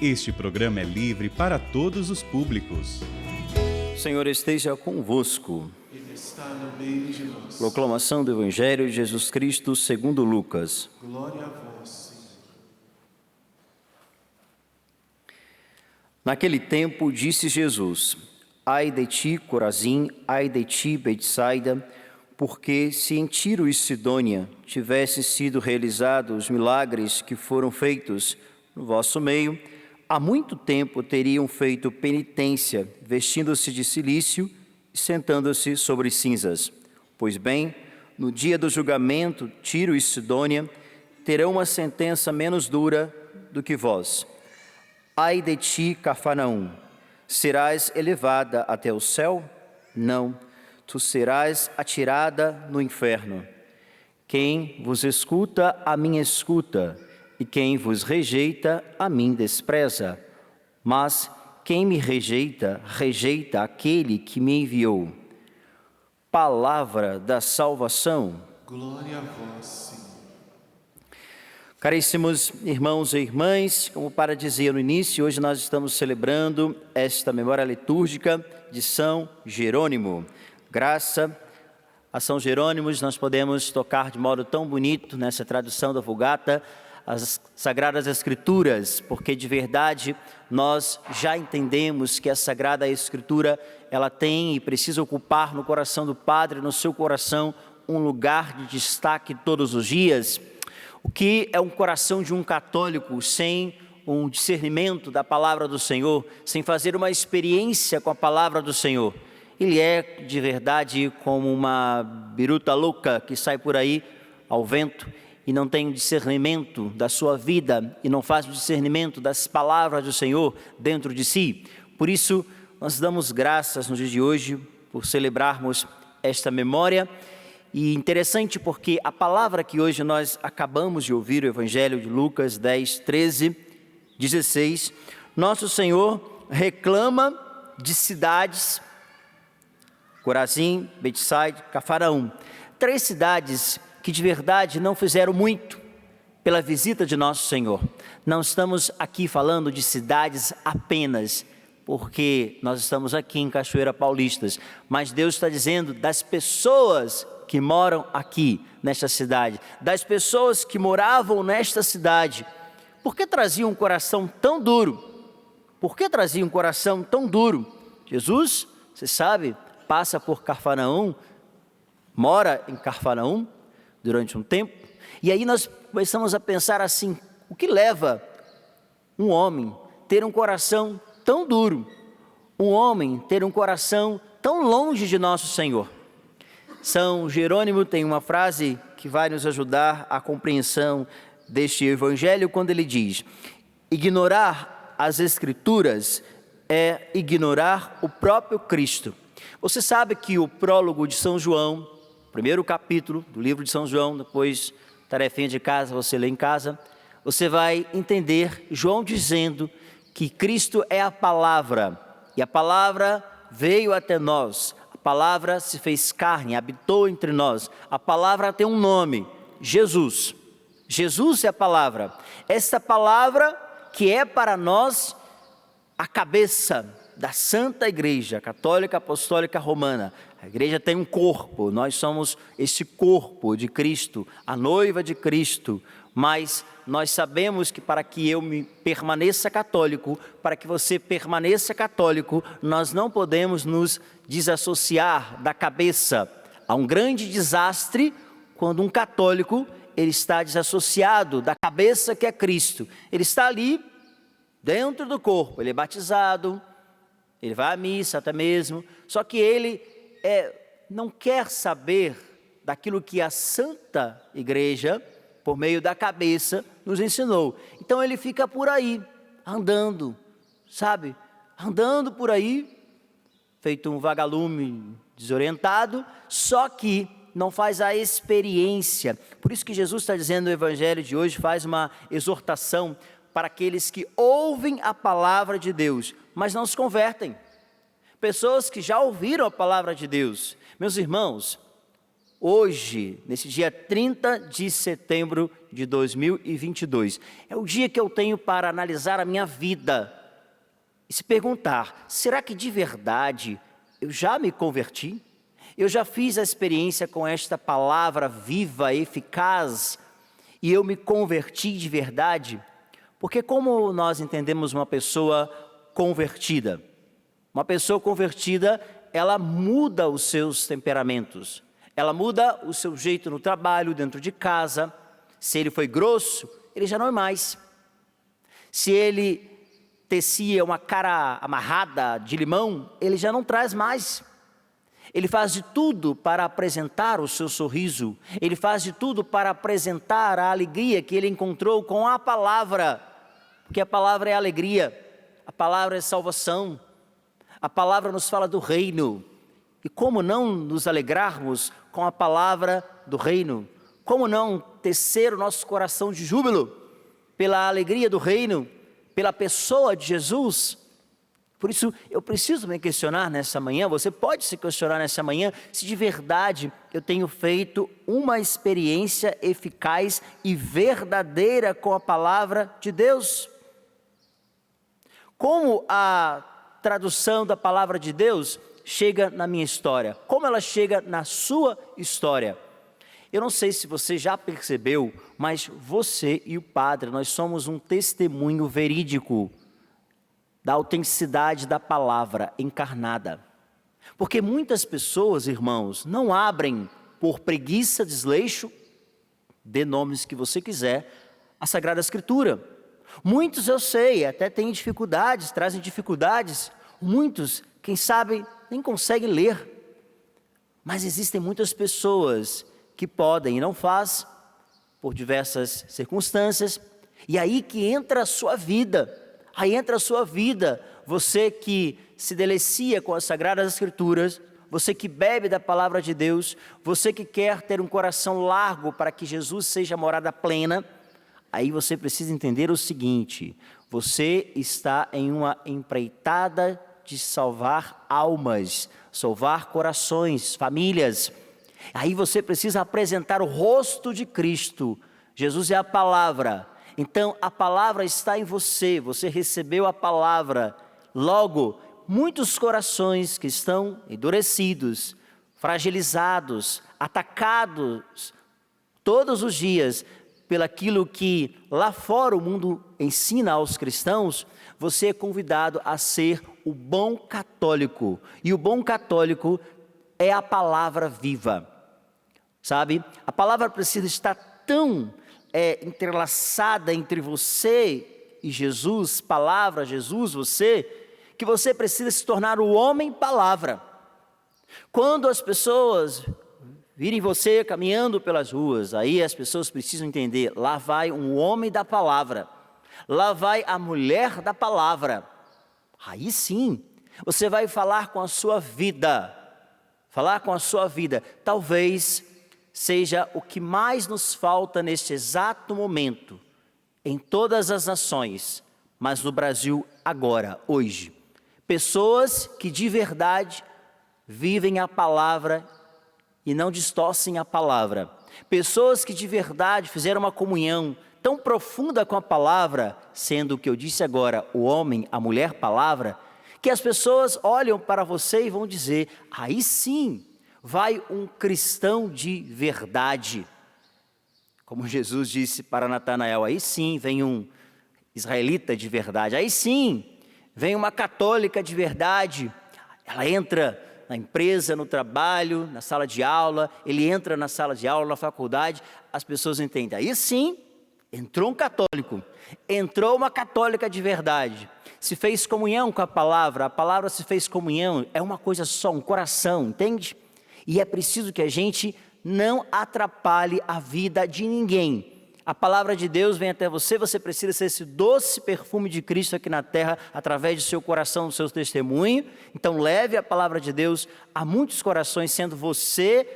Este programa é livre para todos os públicos. O Senhor esteja convosco. Ele está no meio de nós. Proclamação do Evangelho de Jesus Cristo segundo Lucas. Glória a vós, Senhor. Naquele tempo disse Jesus: Ai de ti, Corazim, ai de ti, Betsaida, porque se em Tiro e Sidônia tivessem sido realizados os milagres que foram feitos no vosso meio, há muito tempo teriam feito penitência, vestindo-se de cilício e sentando-se sobre cinzas. Pois bem, no dia do julgamento, Tiro e Sidônia terão uma sentença menos dura do que vós. Ai de ti, Cafarnaum, serás elevada até o céu? Não, tu serás atirada no inferno. Quem vos escuta, a mim escuta, e quem vos rejeita, a mim despreza. Mas quem me rejeita, rejeita aquele que me enviou. Palavra da salvação. Glória a vós, Senhor. Caríssimos irmãos e irmãs, como para dizer no início, hoje nós estamos celebrando esta memória litúrgica de São Jerônimo. Graça a São Jerônimo, nós podemos tocar de modo tão bonito nessa tradução da Vulgata as Sagradas Escrituras, porque de verdade nós já entendemos que a Sagrada Escritura ela tem e precisa ocupar no coração do Padre, no seu coração, um lugar de destaque todos os dias. O que é um coração de um católico sem um discernimento da palavra do Senhor, sem fazer uma experiência com a palavra do Senhor? Ele é de verdade como uma biruta louca que sai por aí ao vento e não tem o discernimento da sua vida e não faz o discernimento das palavras do Senhor dentro de si. Por isso, nós damos graças no dia de hoje por celebrarmos esta memória. E interessante porque a palavra que hoje nós acabamos de ouvir, o Evangelho de Lucas 10, 13, 16, nosso Senhor reclama de cidades, Corazim, Betsaida, Cafarnaum, 3 cidades que de verdade não fizeram muito pela visita de nosso Senhor. Não estamos aqui falando de cidades apenas, porque nós estamos aqui em Cachoeira Paulistas, mas Deus está dizendo das pessoas que moram aqui nesta cidade, das pessoas que moravam nesta cidade. Por que traziam um coração tão duro? Por que traziam um coração tão duro? Jesus, você sabe, passa por Cafarnaum, mora em Cafarnaum durante um tempo, e aí nós começamos a pensar assim, o que leva um homem ter um coração tão duro, um homem ter um coração tão longe de nosso Senhor? São Jerônimo tem uma frase que vai nos ajudar à compreensão deste evangelho, quando ele diz: ignorar as Escrituras é ignorar o próprio Cristo. Você sabe que o prólogo de São João, primeiro capítulo do livro de São João, depois tarefinha de casa, você lê em casa, você vai entender João dizendo que Cristo é a palavra, e a palavra veio até nós, a palavra se fez carne, habitou entre nós, a palavra tem um nome, Jesus. Jesus é a palavra, essa palavra que é para nós a cabeça da Santa Igreja Católica Apostólica Romana. A igreja tem um corpo, nós somos esse corpo de Cristo, a noiva de Cristo, mas nós sabemos que para que eu me permaneça católico, para que você permaneça católico, nós não podemos nos desassociar da cabeça. Há um grande desastre quando um católico ele está desassociado da cabeça que é Cristo. Ele está ali dentro do corpo, ele é batizado, ele vai à missa até mesmo, só que ele não quer saber daquilo que a Santa Igreja, por meio da cabeça, nos ensinou. Então ele fica por aí, andando, sabe? Andando por aí, feito um vagalume desorientado, só que não faz a experiência. Por isso que Jesus está dizendo no Evangelho de hoje, faz uma exortação para aqueles que ouvem a palavra de Deus, mas não se convertem. Pessoas que já ouviram a palavra de Deus. Meus irmãos, hoje, nesse dia 30 de setembro de 2022, é o dia que eu tenho para analisar a minha vida e se perguntar: será que de verdade eu já me converti? Eu já fiz a experiência com esta palavra viva, eficaz, e eu me converti de verdade? Porque como nós entendemos uma pessoa convertida? Uma pessoa convertida, ela muda os seus temperamentos, ela muda o seu jeito no trabalho, dentro de casa. Se ele foi grosso, ele já não é mais. Se ele tecia uma cara amarrada de limão, ele já não traz mais. Ele faz de tudo para apresentar o seu sorriso. Ele faz de tudo para apresentar a alegria que ele encontrou com a palavra. Porque a palavra é alegria, a palavra é salvação, a palavra nos fala do reino. E como não nos alegrarmos com a palavra do reino? Como não tecer o nosso coração de júbilo pela alegria do reino, pela pessoa de Jesus? Por isso, eu preciso me questionar nessa manhã, você pode se questionar nessa manhã, se de verdade eu tenho feito uma experiência eficaz e verdadeira com a palavra de Deus. Como a tradução da palavra de Deus chega na minha história? Como ela chega na sua história? Eu não sei se você já percebeu, mas você e o Padre, nós somos um testemunho verídico da autenticidade da palavra encarnada. Porque muitas pessoas, irmãos, não abrem por preguiça, desleixo, dê nomes que você quiser, a Sagrada Escritura. Muitos, eu sei, até têm dificuldades, trazem dificuldades. Muitos, quem sabe, nem conseguem ler. Mas existem muitas pessoas que podem e não faz por diversas circunstâncias. E aí que entra a sua vida. Aí entra a sua vida, você que se delicia com as Sagradas Escrituras, você que bebe da palavra de Deus, você que quer ter um coração largo para que Jesus seja a morada plena. Aí você precisa entender o seguinte: você está em uma empreitada de salvar almas, salvar corações, famílias. Aí você precisa apresentar o rosto de Cristo. Jesus é a palavra. Então, a palavra está em você, você recebeu a palavra. Logo, muitos corações que estão endurecidos, fragilizados, atacados todos os dias pelaquilo que lá fora o mundo ensina aos cristãos, você é convidado a ser o bom católico. E o bom católico é a palavra viva. Sabe? A palavra precisa estar tão entrelaçada entre você e Jesus, palavra, Jesus, você, que você precisa se tornar o homem palavra. Quando as pessoas virem você caminhando pelas ruas, aí as pessoas precisam entender: lá vai um homem da palavra, lá vai a mulher da palavra. Aí sim, você vai falar com a sua vida, falar com a sua vida. Talvez seja o que mais nos falta neste exato momento, em todas as nações, mas no Brasil agora, hoje. Pessoas que de verdade vivem a palavra e não distorcem a palavra. Pessoas que de verdade fizeram uma comunhão tão profunda com a palavra, sendo o que eu disse agora, o homem, a mulher palavra, que as pessoas olham para você e vão dizer: aí sim, vai um cristão de verdade. Como Jesus disse para Natanael: aí sim vem um israelita de verdade. Aí sim vem uma católica de verdade. Ela entra na empresa, no trabalho, na sala de aula. Ele entra na sala de aula, na faculdade. As pessoas entendem: aí sim entrou um católico, entrou uma católica de verdade. Se fez comunhão com a palavra se fez comunhão. É uma coisa só, um coração, entende? E é preciso que a gente não atrapalhe a vida de ninguém. A palavra de Deus vem até você, você precisa ser esse doce perfume de Cristo aqui na terra, através do seu coração, do seu testemunho. Então leve a palavra de Deus a muitos corações, sendo você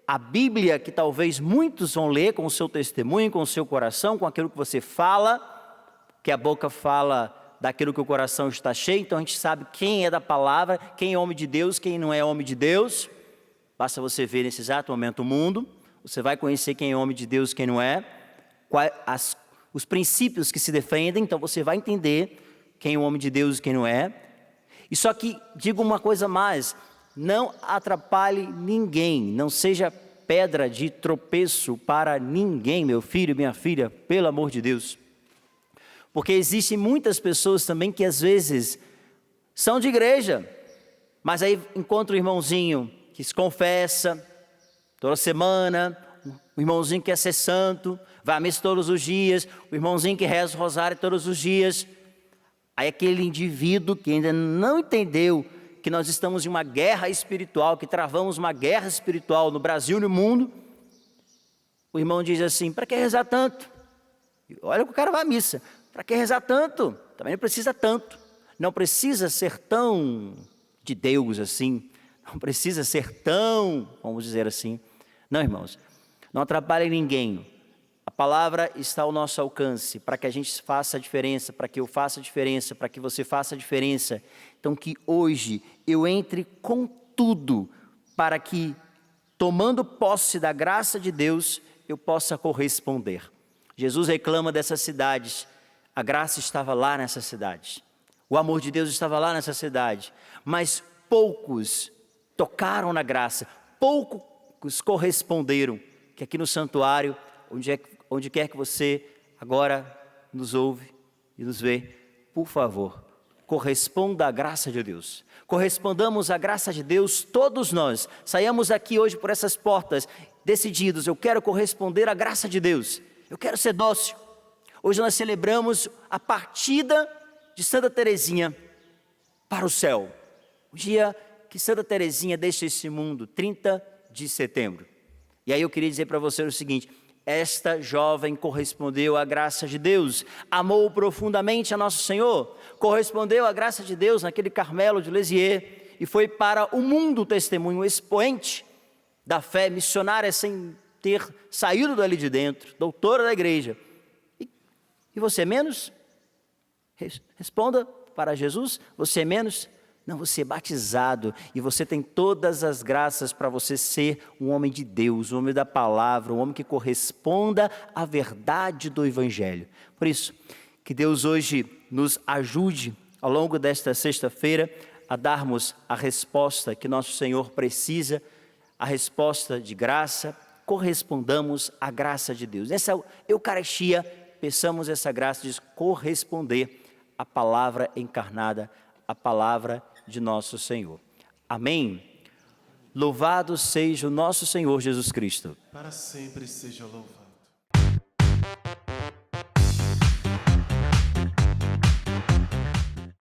a Bíblia que talvez muitos vão ler com o seu testemunho, com o seu coração, com aquilo que você fala, que a boca fala daquilo que o coração está cheio. Então a gente sabe quem é da palavra, quem é homem de Deus, quem não é homem de Deus. Basta você ver nesse exato momento o mundo, você vai conhecer quem é homem de Deus e quem não é, os princípios que se defendem, então você vai entender quem é o homem de Deus e quem não é. E só que, digo uma coisa mais, não atrapalhe ninguém, não seja pedra de tropeço para ninguém, meu filho e minha filha, pelo amor de Deus. Porque existem muitas pessoas também que às vezes são de igreja, mas aí encontra o irmãozinho que se confessa toda semana, o irmãozinho que quer ser santo, vai à missa todos os dias, o irmãozinho que reza o rosário todos os dias. Aí aquele indivíduo que ainda não entendeu que nós estamos em uma guerra espiritual, que travamos uma guerra espiritual no Brasil e no mundo, o irmão diz assim: para que rezar tanto? Olha que o cara vai à missa, para que rezar tanto? Também não precisa tanto, não precisa ser tão de Deus assim, não precisa ser tão, vamos dizer assim. Não, irmãos, não atrapalhe ninguém. A palavra está ao nosso alcance para que a gente faça a diferença, para que eu faça a diferença, para que você faça a diferença. Então que hoje eu entre com tudo para que, tomando posse da graça de Deus, eu possa corresponder. Jesus reclama dessas cidades, a graça estava lá nessas cidades, o amor de Deus estava lá nessa cidade, mas poucos tocaram na graça, poucos corresponderam, que aqui no santuário, onde quer que você agora nos ouve e nos vê, por favor, corresponda à graça de Deus. Correspondamos à graça de Deus, todos nós. Saiamos aqui hoje por essas portas, decididos, eu quero corresponder à graça de Deus. Eu quero ser dócil. Hoje nós celebramos a partida de Santa Teresinha para o céu. O dia que Santa Teresinha deixa esse mundo, 30 de setembro. E aí eu queria dizer para você o seguinte: esta jovem correspondeu à graça de Deus, amou profundamente a Nosso Senhor, correspondeu à graça de Deus naquele Carmelo de Lisieux e foi para o mundo testemunho, expoente da fé missionária sem ter saído dali de dentro, doutora da igreja. E você é menos? Responda para Jesus, você é menos? Não, você é batizado e você tem todas as graças para você ser um homem de Deus, um homem da palavra, um homem que corresponda à verdade do Evangelho. Por isso, que Deus hoje nos ajude, ao longo desta sexta-feira, a darmos a resposta que nosso Senhor precisa, a resposta de graça, correspondamos à graça de Deus. Nessa Eucaristia, peçamos essa graça de corresponder à palavra encarnada, à palavra de nosso Senhor. Amém? Louvado seja o nosso Senhor Jesus Cristo. Para sempre seja louvado.